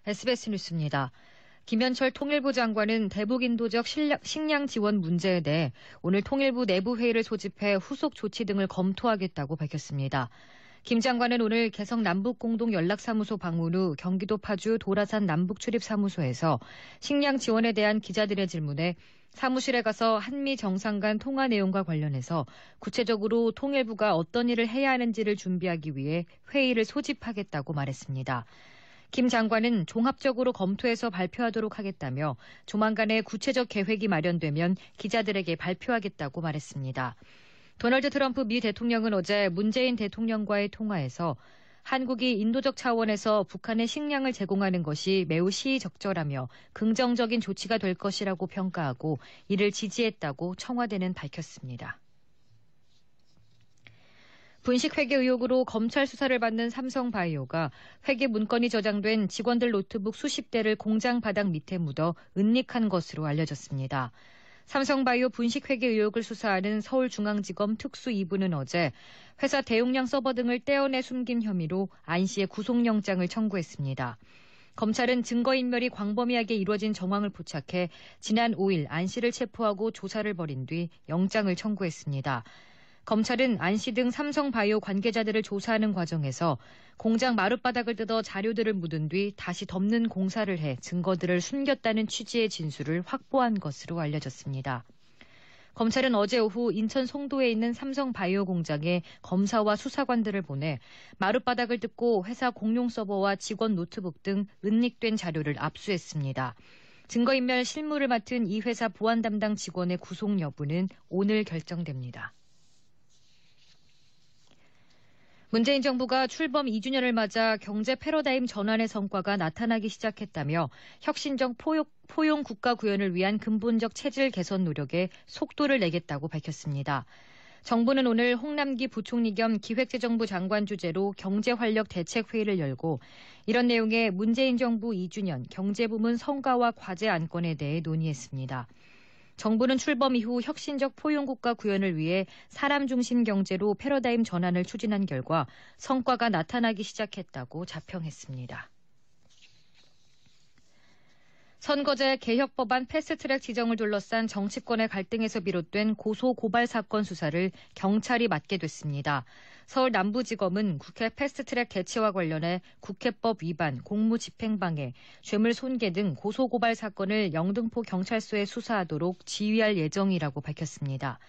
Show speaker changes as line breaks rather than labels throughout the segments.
SBS 뉴스입니다. 김현철 통일부 장관은 대북 인도적 식량 지원 문제에 대해 오늘 통일부 내부 회의를 소집해 후속 조치 등을 검토하겠다고 밝혔습니다. 김 장관은 오늘 개성 남북공동연락사무소 방문 후 경기도 파주 도라산 남북출입사무소에서 식량 지원에 대한 기자들의 질문에 사무실에 가서 한미 정상 간 통화 내용과 관련해서 구체적으로 통일부가 어떤 일을 해야 하는지를 준비하기 위해 회의를 소집하겠다고 말했습니다. 김 장관은 종합적으로 검토해서 발표하도록 하겠다며 조만간에 구체적 계획이 마련되면 기자들에게 발표하겠다고 말했습니다. 도널드 트럼프 미 대통령은 어제 문재인 대통령과의 통화에서 한국이 인도적 차원에서 북한에 식량을 제공하는 것이 매우 시의적절하며 긍정적인 조치가 될 것이라고 평가하고 이를 지지했다고 청와대는 밝혔습니다. 분식회계 의혹으로 검찰 수사를 받는 삼성바이오가 회계 문건이 저장된 직원들 노트북 수십 대를 공장 바닥 밑에 묻어 은닉한 것으로 알려졌습니다. 삼성바이오 분식회계 의혹을 수사하는 서울중앙지검 특수 2부는 어제 회사 대용량 서버 등을 떼어내 숨긴 혐의로 안 씨의 구속영장을 청구했습니다. 검찰은 증거인멸이 광범위하게 이루어진 정황을 포착해 지난 5일 안 씨를 체포하고 조사를 벌인 뒤 영장을 청구했습니다. 검찰은 안 씨 등 삼성바이오 관계자들을 조사하는 과정에서 공장 마룻바닥을 뜯어 자료들을 묻은 뒤 다시 덮는 공사를 해 증거들을 숨겼다는 취지의 진술을 확보한 것으로 알려졌습니다. 검찰은 어제 오후 인천 송도에 있는 삼성바이오 공장에 검사와 수사관들을 보내 마룻바닥을 뜯고 회사 공용 서버와 직원 노트북 등 은닉된 자료를 압수했습니다. 증거인멸 실무를 맡은 이 회사 보안 담당 직원의 구속 여부는 오늘 결정됩니다. 문재인 정부가 출범 2주년을 맞아 경제 패러다임 전환의 성과가 나타나기 시작했다며 혁신적 포용 국가 구현을 위한 근본적 체질 개선 노력에 속도를 내겠다고 밝혔습니다. 정부는 오늘 홍남기 부총리 겸 기획재정부 장관 주재로 경제활력 대책회의를 열고 이런 내용의 문재인 정부 2주년 경제부문 성과와 과제 안건에 대해 논의했습니다. 정부는 출범 이후 혁신적 포용국가 구현을 위해 사람 중심 경제로 패러다임 전환을 추진한 결과 성과가 나타나기 시작했다고 자평했습니다. 선거제 개혁 법안 패스트트랙 지정을 둘러싼 정치권의 갈등에서 비롯된 고소 고발 사건 수사를 경찰이 맡게 됐습니다. 서울 남부지검은 국회 패스트트랙 개최와 관련해 국회법 위반, 공무집행방해, 뇌물 손괴 등 고소 고발 사건을 영등포 경찰서에 수사하도록 지휘할 예정이라고 밝혔습니다.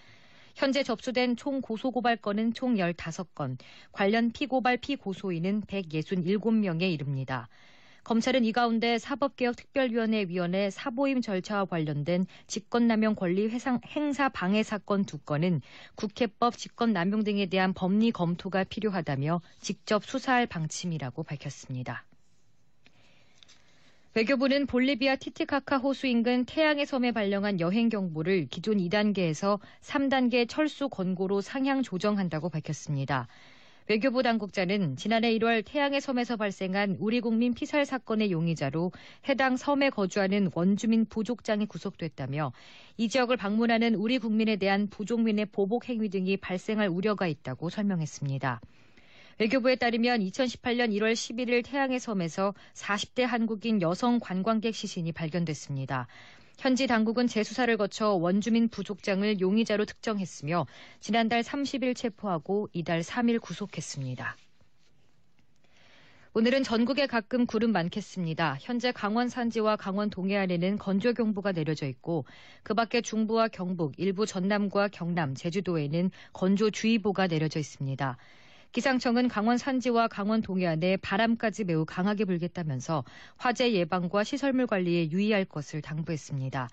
현재 접수된 총 고소고발 건은 총 15건, 관련 피고발 피고소인은 167명에 이릅니다. 검찰은 이 가운데 사법개혁특별위원회 위원회 사보임 절차와 관련된 직권남용 권리 행사 방해 사건 2건은 국회법 직권남용 등에 대한 법리 검토가 필요하다며 직접 수사할 방침이라고 밝혔습니다. 외교부는 볼리비아 티티카카 호수 인근 태양의 섬에 발령한 여행경보를 기존 2단계에서 3단계 철수 권고로 상향 조정한다고 밝혔습니다. 외교부 당국자는 지난해 1월 태양의 섬에서 발생한 우리 국민 피살 사건의 용의자로 해당 섬에 거주하는 원주민 부족장이 구속됐다며 이 지역을 방문하는 우리 국민에 대한 부족민의 보복 행위 등이 발생할 우려가 있다고 설명했습니다. 외교부에 따르면 2018년 1월 11일 태양의 섬에서 40대 한국인 여성 관광객 시신이 발견됐습니다. 현지 당국은 재수사를 거쳐 원주민 부족장을 용의자로 특정했으며 지난달 30일 체포하고 이달 3일 구속했습니다. 오늘은 전국에 가끔 구름 많겠습니다. 현재 강원 산지와 강원 동해안에는 건조경보가 내려져 있고 그 밖에 중부와 경북, 일부 전남과 경남, 제주도에는 건조주의보가 내려져 있습니다. 기상청은 강원 산지와 강원 동해안에 바람까지 매우 강하게 불겠다면서 화재 예방과 시설물 관리에 유의할 것을 당부했습니다.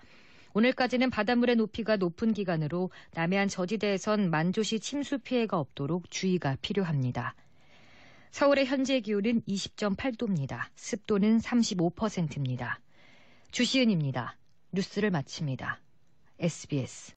오늘까지는 바닷물의 높이가 높은 기간으로 남해안 저지대에선 만조시 침수 피해가 없도록 주의가 필요합니다. 서울의 현재 기온은 20.8도입니다. 습도는 35%입니다. 주시은입니다. 뉴스를 마칩니다. SBS